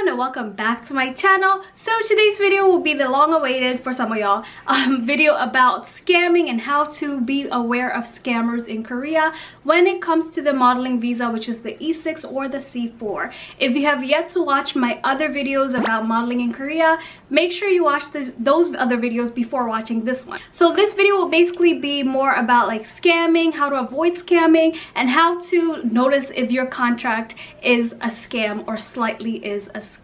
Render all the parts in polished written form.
and welcome back to my channel. So today's video will be the long-awaited, for some of y'all, video about scamming and how to be aware of scammers in Korea when it comes to the modeling visa, which is the E6 or the C4. If you have yet to watch my other videos about modeling in Korea, make sure you watch those other videos before watching this one. So this video will basically be more about like scamming, how to avoid scamming, and how to notice if your contract is a scam or slightly is a scam.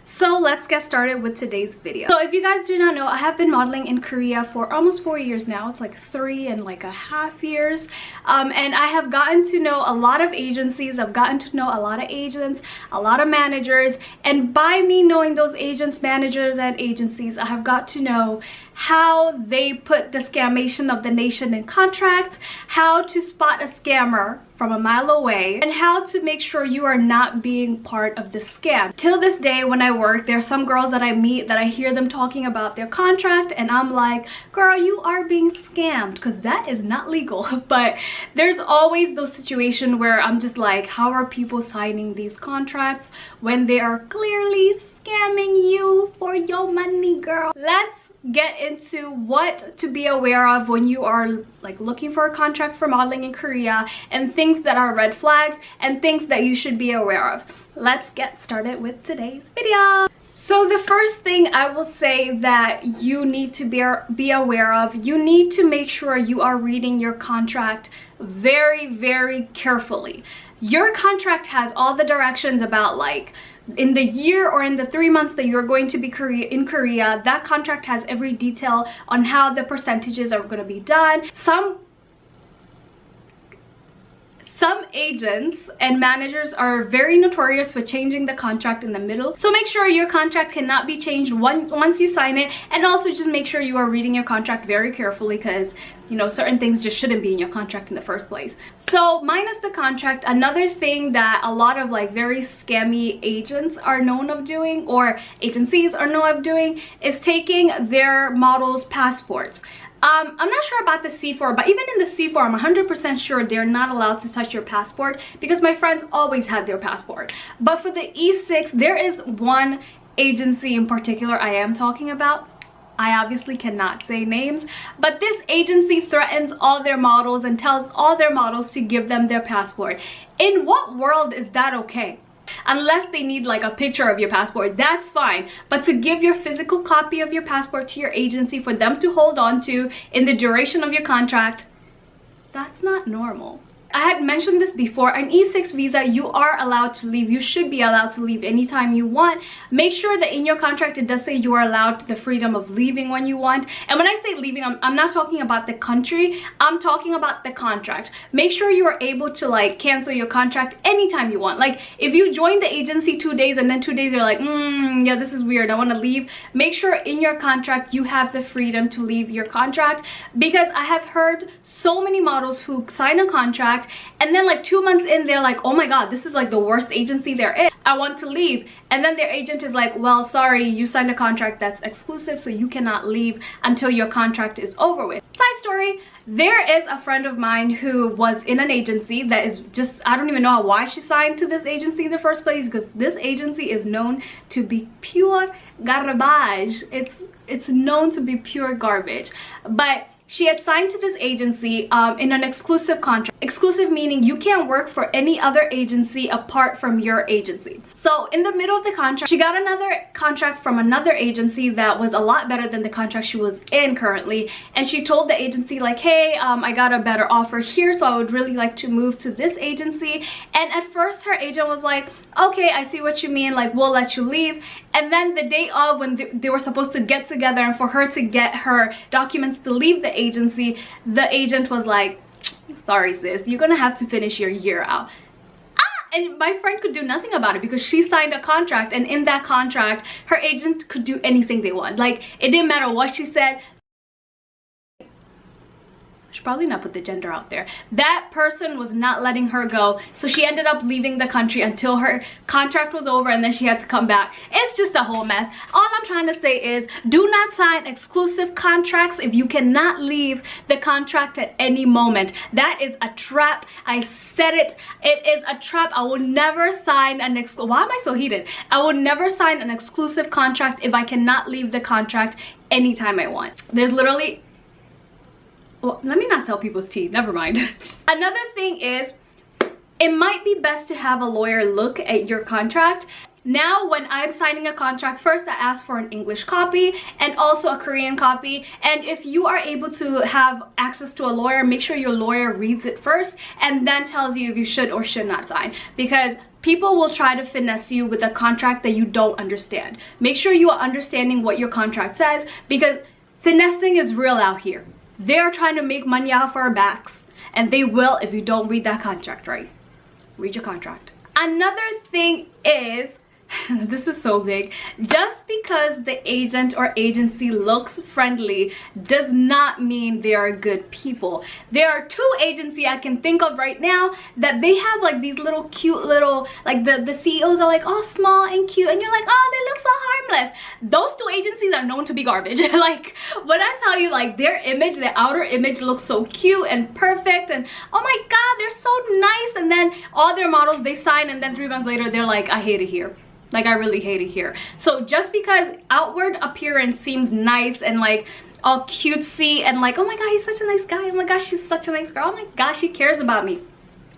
So let's get started with today's video. So if you guys do not know, I have been modeling in Korea for almost 4 years now. It's like 3.5 years, and I have gotten to know a lot of agencies. I've gotten to know a lot of agents, a lot of managers, and by me knowing those agents, managers, and agencies, I have got to know how they put the scammation of the nation in contracts, how to spot a scammer from a mile away, and how to make sure you are not being part of the scam. Till this day, when I work, there are some girls that I meet that I hear them talking about their contract, and I'm like, girl, you are being scammed, because that is not legal. But there's always those situations where I'm just like, how are people signing these contracts when they are clearly scamming you for your money, girl? Let's get into what to be aware of when you are like looking for a contract for modeling in Korea, and things that are red flags and things that you should be aware of. Let's get started with today's video. So the first thing I will say that you need to be aware of, you need to make sure you are reading your contract very carefully. Your contract has all the directions about like in the year or in the 3 months that you're going to be in Korea. That contract has every detail on how the percentages are going to be done. Some agents and managers are very notorious for changing the contract in the middle. So make sure your contract cannot be changed once you sign it, and also just make sure you are reading your contract very carefully, because you know certain things just shouldn't be in your contract in the first place. So minus the contract, another thing that a lot of like very scammy agents are known of doing, or agencies are known of doing, is taking their models' passports. I'm not sure about the C4, but even in the C4, I'm 100% sure they're not allowed to touch your passport, because my friends always had their passport. But for the E6, there is one agency in particular I am talking about. I obviously cannot say names, but this agency threatens all their models and tells all their models to give them their passport. In what world is that okay? Unless they need like a picture of your passport, that's fine. But to give your physical copy of your passport to your agency for them to hold on to in the duration of your contract, that's not normal. I had mentioned this before. An E6 visa, you are allowed to leave. You should be allowed to leave anytime you want. Make sure that in your contract it does say you are allowed the freedom of leaving when you want. And when I say leaving, I'm not talking about the country, I'm talking about the contract. Make sure you are able to like cancel your contract anytime you want. Like if you join the agency 2 days and then 2 days you're like, yeah, this is weird, I want to leave, make sure in your contract you have the freedom to leave your contract. Because I have heard so many models who sign a contract and then like 2 months in, they're like, oh my god, this is like the worst agency there is, I want to leave. And then their agent is like, well, sorry, you signed a contract that's exclusive, so you cannot leave until your contract is over with. Side story, there is a friend of mine who was in an agency that is just, I don't even know why she signed to this agency in the first place, because this agency is known to be pure garbage. It's known to be pure garbage. But she had signed to this agency in an exclusive contract. Exclusive meaning you can't work for any other agency apart from your agency. So in the middle of the contract, she got another contract from another agency that was a lot better than the contract she was in currently. And she told the agency like, hey, I got a better offer here, so I would really like to move to this agency. And at first her agent was like, okay, I see what you mean, like we'll let you leave. And then the day of, when they were supposed to get together and for her to get her documents to leave the agency, the agent was like, sorry sis, you're gonna have to finish your year out. And my friend could do nothing about it, because she signed a contract, and in that contract her agent could do anything they want. Like it didn't matter what she said. should probably not put the gender out there. That person was not letting her go, so she ended up leaving the country until her contract was over, and then she had to come back. It's just a whole mess. All I'm trying to say is, do not sign exclusive contracts if you cannot leave the contract at any moment. That is a trap. I said it. It is a trap. I will never sign an why am I so heated? I will never sign an exclusive contract if I cannot leave the contract anytime I want. There's literally, well, let me not tell people's tea, never mind. Another thing is, it might be best to have a lawyer look at your contract. Now, when I'm signing a contract, first I ask for an English copy and also a Korean copy. And if you are able to have access to a lawyer, make sure your lawyer reads it first and then tells you if you should or should not sign. Because people will try to finesse you with a contract that you don't understand. Make sure you are understanding what your contract says, because finessing is real out here. They are trying to make money off our backs, and they will if you don't read that contract right. Read your contract. Another thing is, this is so big, just because the agent or agency looks friendly does not mean they are good people. There are two agencies I can think of right now that they have like these little cute little, like the CEOs are like, oh, small and cute, and you're like, oh, they look so harmless. Those two agencies are known to be garbage. Like, when I tell you, like, their image, their outer image looks so cute and perfect, and oh my god, they're so nice, and then all their models they sign, and then 3 months later they're like, I hate it here. Like, I really hate it here. So just because outward appearance seems nice and like all cutesy and like, oh my god, he's such a nice guy, oh my gosh, she's such a nice girl, oh my gosh, she cares about me,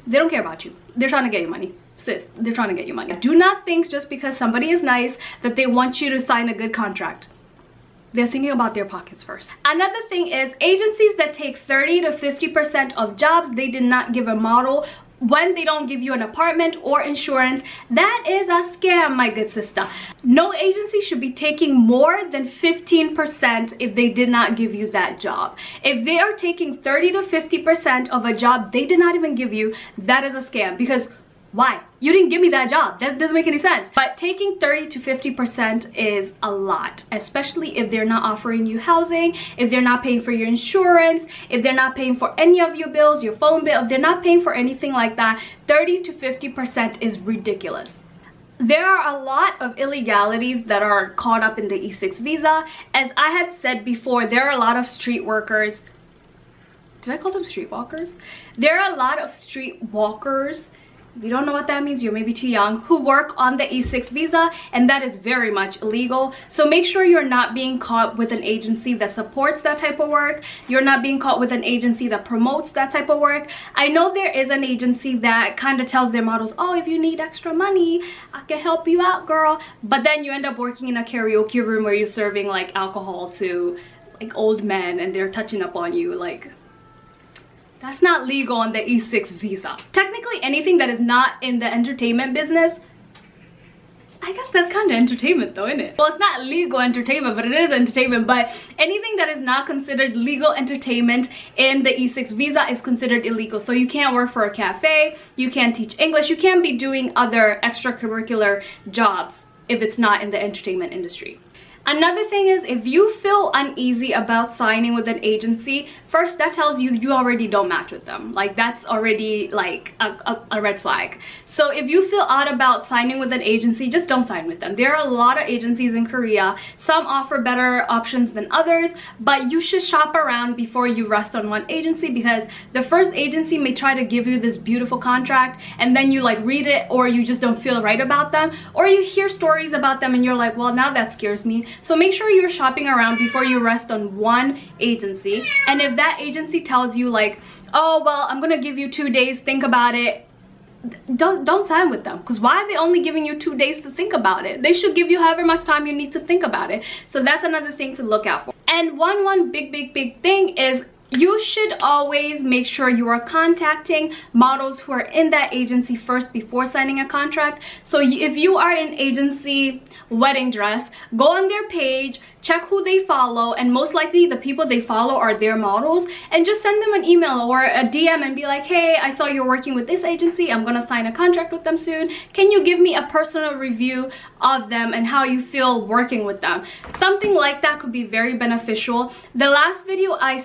they don't care about you. They're trying to get you money, sis. They're trying to get you money. Do not think just because somebody is nice that they want you to sign a good contract. They're thinking about their pockets first. Another thing is, agencies that take 30 to 50% of jobs they did not give a model when they don't give you an apartment or insurance. That is a scam, my good sister. No agency should be taking more than 15% if they did not give you that job. If they are taking 30 to 50% of a job they did not even give you, that is a scam. Because why? You didn't give me that job. That doesn't make any sense. But taking 30 to 50% is a lot, especially if they're not offering you housing, if they're not paying for your insurance, if they're not paying for any of your bills, your phone bill, if they're not paying for anything like that. 30 to 50% is ridiculous. There are a lot of illegalities that are caught up in the E6 visa. As I had said before, there are a lot of street workers. Did I call them streetwalkers? There are a lot of streetwalkers. If you don't know what that means, you're maybe too young, who work on the E6 visa, and that is very much illegal. So make sure you're not being caught with an agency that supports that type of work. You're not being caught with an agency that promotes that type of work. I know there is an agency that kind of tells their models, oh, if you need extra money, I can help you out, girl. But then you end up working in a karaoke room where you're serving like alcohol to like old men and they're touching up on you. Like, that's not legal on the E6 visa. Technically, anything that is not in the entertainment business, I guess that's kind of entertainment though, isn't it? Well, it's not legal entertainment, but it is entertainment. But anything that is not considered legal entertainment in the E6 visa is considered illegal. So you can't work for a cafe, you can't teach English, you can't be doing other extracurricular jobs if it's not in the entertainment industry. Another thing is, if you feel uneasy about signing with an agency, first, that tells you you already don't match with them. Like, that's already like a red flag. So if you feel odd about signing with an agency, just don't sign with them. There are a lot of agencies in Korea. Some offer better options than others, but you should shop around before you rest on one agency, because the first agency may try to give you this beautiful contract and then you like read it, or you just don't feel right about them, or you hear stories about them and you're like, well, now that scares me. So make sure you're shopping around before you rest on one agency. And if that agency tells you like, oh, well, I'm gonna give you 2 days, think about it, don't sign with them. Because why are they only giving you 2 days to think about it? They should give you however much time you need to think about it. So that's another thing to look out for. And one big thing is, you should always make sure you are contacting models who are in that agency first before signing a contract. So if you are in agency wedding dress, go on their page, check who they follow, and most likely the people they follow are their models, and just send them an email or a DM and be like, hey, I saw you're working with this agency, I'm gonna sign a contract with them soon, can you give me a personal review of them and how you feel working with them? Something like that could be very beneficial. The last video I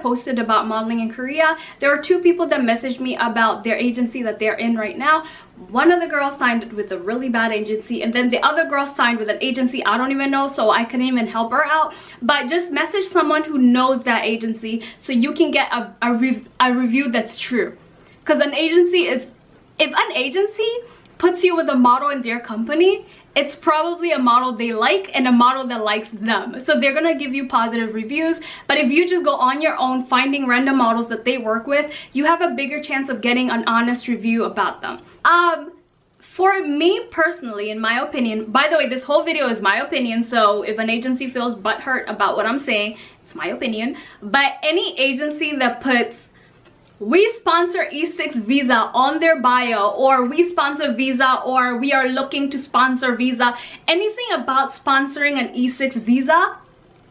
posted about modeling in Korea, there were 2 people that messaged me about their agency that they're in right now. One of the girls signed with a really bad agency, and then the other girl signed with an agency I don't even know, so I couldn't even help her out. But just message someone who knows that agency so you can get a review that's true. Because an agency is, if an agency puts you with a model in their company, it's probably a model they like and a model that likes them, so they're gonna give you positive reviews. But if you just go on your own finding random models that they work with, you have a bigger chance of getting an honest review about them. For me personally, in my opinion, by the way, this whole video is my opinion, so if an agency feels butthurt about what I'm saying, it's my opinion. But any agency that puts "we sponsor E6 visa" on their bio, or "we sponsor visa," or "we are looking to sponsor visa," anything about sponsoring an E6 visa,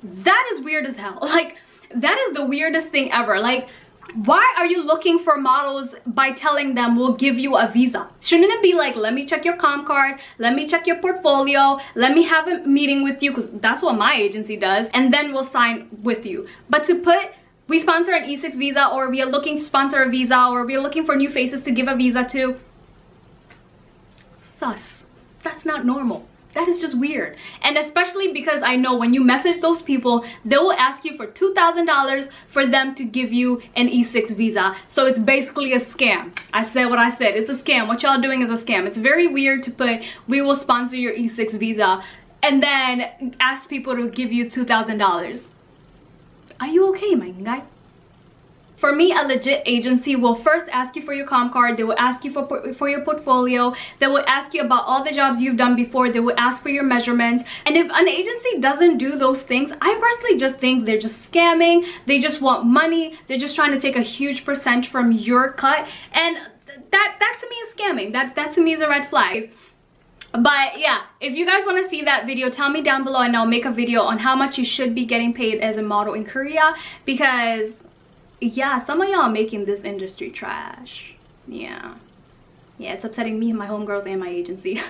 that is weird as hell. Like, that is the weirdest thing ever. Like, why are you looking for models by telling them we'll give you a visa? Shouldn't it be like, let me check your com card, let me check your portfolio, let me have a meeting with you, because that's what my agency does, and then we'll sign with you. But to put "we sponsor an E6 visa," or "we are looking to sponsor a visa," or "we are looking for new faces to give a visa to," sus. That's not normal. That is just weird. And especially because I know when you message those people, they will ask you for $2,000 for them to give you an E6 visa. So it's basically a scam. I said what I said. It's a scam. What y'all doing is a scam. It's very weird to put "we will sponsor your E6 visa" and then ask people to give you $2,000. Are you okay, my guy? For me, a legit agency will first ask you for your com card, they will ask you for your portfolio, they will ask you about all the jobs you've done before, they will ask for your measurements. And if an agency doesn't do those things, I personally just think they're just scamming, they just want money, they're just trying to take a huge percent from your cut, and that to me is scamming. That to me is a red flag. But yeah, if you guys want to see that video, tell me down below and I'll make a video on how much you should be getting paid as a model in Korea, because yeah, some of y'all are making this industry trash. Yeah, it's upsetting me, my homegirls, and my agency.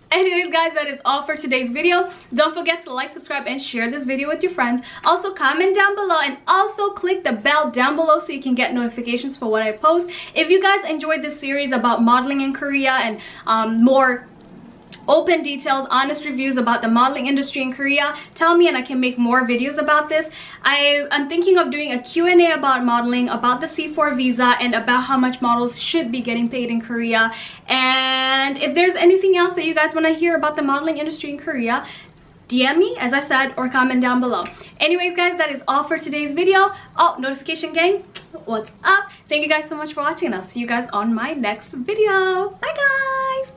Anyways guys, that is all for today's video. Don't forget to like, subscribe, and share this video with your friends. Also comment down below and also click the bell down below so you can get notifications for what I post. If you guys enjoyed this series about modeling in Korea and more open details, honest reviews about the modeling industry in Korea, tell me and I can make more videos about this. I'm thinking of doing a Q&A about modeling, about the C4 visa, and about how much models should be getting paid in Korea. And if there's anything else that you guys want to hear about the modeling industry in Korea, DM me, as I said, or comment down below. Anyways guys, that is all for today's video. Oh, notification gang, what's up? Thank you guys so much for watching, and I'll see you guys on my next video. Bye guys!